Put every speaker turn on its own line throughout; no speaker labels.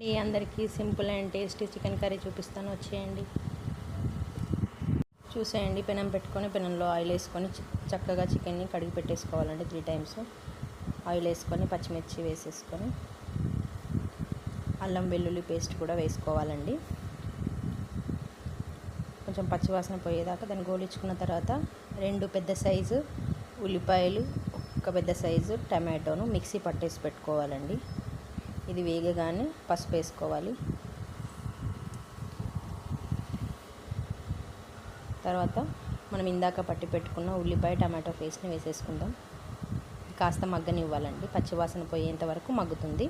ఈ అందరికీ simple and tasty chicken curry చూపిస్తాను, వచ్చేయండి. చూసేయండి. పెనం పెట్టుకొని పెనంలో ఆయిల్ వేసుకొని చక్కగా చికెన్ని కడిగి పెట్టేసుకోవాలండి. 3 times ఆయిల్ వేసుకొని పచ్చిమిర్చి వేసేసుకొని అల్లం వెల్లుల్లి పేస్ట్ కూడా వేసుకోవాలండి. కొంచెం పచ్చివాసన పోయేదాకా దాన్ని గోలించుకున్న తర్వాత 2 పెద్ద సైజు ఉల్లిపాయలు, 1 పెద్ద సైజు టమాటోను మిక్సీ పట్టేసి పెట్టుకోవాలండి. ఇది వేగగానే పసుపు వేసుకోవాలి. తర్వాత మనం ఇందాక పట్టి పెట్టుకున్న ఉల్లిపాయ టమాటో పేస్ట్ని వేసేసుకుందాం. కాస్త మగ్గనివ్వాలండి, పచ్చివాసన పోయేంత వరకు మగ్గుతుంది.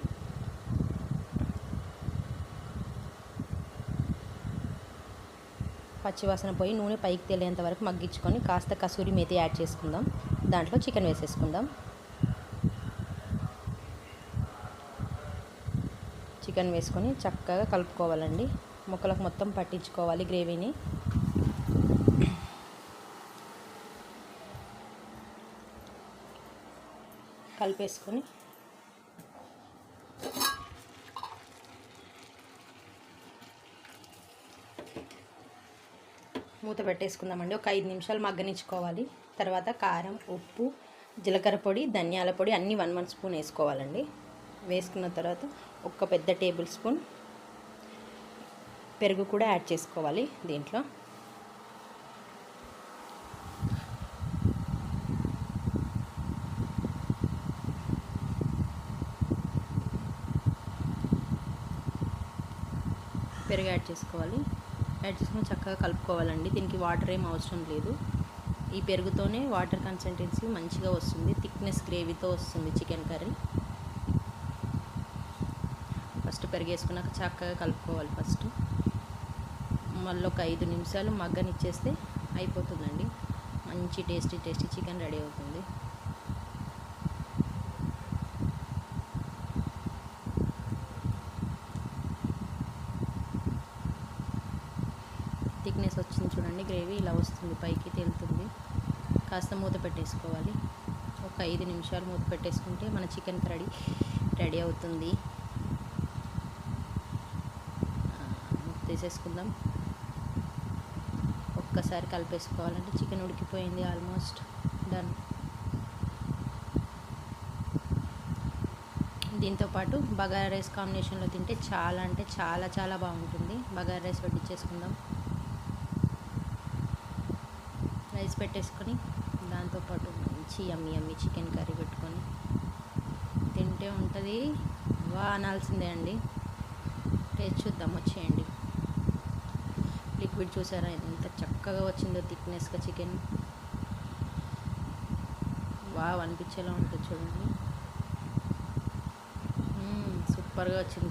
పచ్చివాసన పోయి నూనె పైకి తేలేంత వరకు మగ్గించుకొని కాస్త కసూరి మేతి యాడ్ చేసుకుందాం. దాంట్లో చికెన్ వేసేసుకుందాం. చికెన్ వేసుకొని చక్కగా కలుపుకోవాలండి. ముక్కలకు మొత్తం పట్టించుకోవాలి గ్రేవీని. కలిపేసుకొని మూత పెట్టేసుకుందామండి. ఒక 5 నిమిషాలు మగ్గనిచ్చుకోవాలి. తర్వాత కారం, ఉప్పు, జీలకర్ర పొడి, ధనియాల పొడి అన్నీ 1 స్పూన్ వేసుకోవాలండి. వేసుకున్న తర్వాత 1 పెద్ద టేబుల్ స్పూన్ పెరుగు కూడా యాడ్ చేసుకోవాలి దీంట్లో. పెరుగు యాడ్ చేసుకొని చక్కగా కలుపుకోవాలండి. దీనికి వాటర్ ఏం అవసరం లేదు. ఈ పెరుగుతోనే వాటర్ కన్సిస్టెన్సీ మంచిగా వస్తుంది. థిక్నెస్ గ్రేవీతో వస్తుంది చికెన్ కర్రీ. ఫస్ట్ పెరుగు వేసుకున్నాక చక్కగా కలుపుకోవాలి. ఫస్ట్ మళ్ళీ ఒక 5 నిమిషాలు మగ్గనిచ్చేస్తే అయిపోతుందండి. మంచి టేస్టీ చికెన్ రెడీ అవుతుంది. థిక్నెస్ వచ్చింది చూడండి, గ్రేవీ ఇలా వస్తుంది, పైకి తేలుతుంది. కాస్త మూత పెట్టేసుకోవాలి. ఒక 5 నిమిషాలు మూత పెట్టేసుకుంటే మన చికెన్ కర్రీ రెడీ అవుతుంది. తీసేసుకుందాం. ఒక్కసారి కలిపేసుకోవాలంటే చికెన్ ఉడికిపోయింది, ఆల్మోస్ట్ డన్. దీంతోపాటు బగారా రైస్ కాంబినేషన్లో తింటే చాలా అంటే చాలా బాగుంటుంది. బగారా రైస్ వడ్డించేసుకుందాం. రైస్ పెట్టేసుకొని దాంతోపాటు మంచి యమ్మీ చికెన్ కర్రీ పెట్టుకొని తింటే ఉంటుంది. అనాల్సిందే అండి. టేస్ట్ చూద్దాం, వచ్చేయండి. లిక్విడ్ చూసారా ఎంత చక్కగా వచ్చిందో థిక్నెస్గా చికెన్. అనిపించేలా ఉంటుంది చూడండి. సూపర్గా వచ్చింది.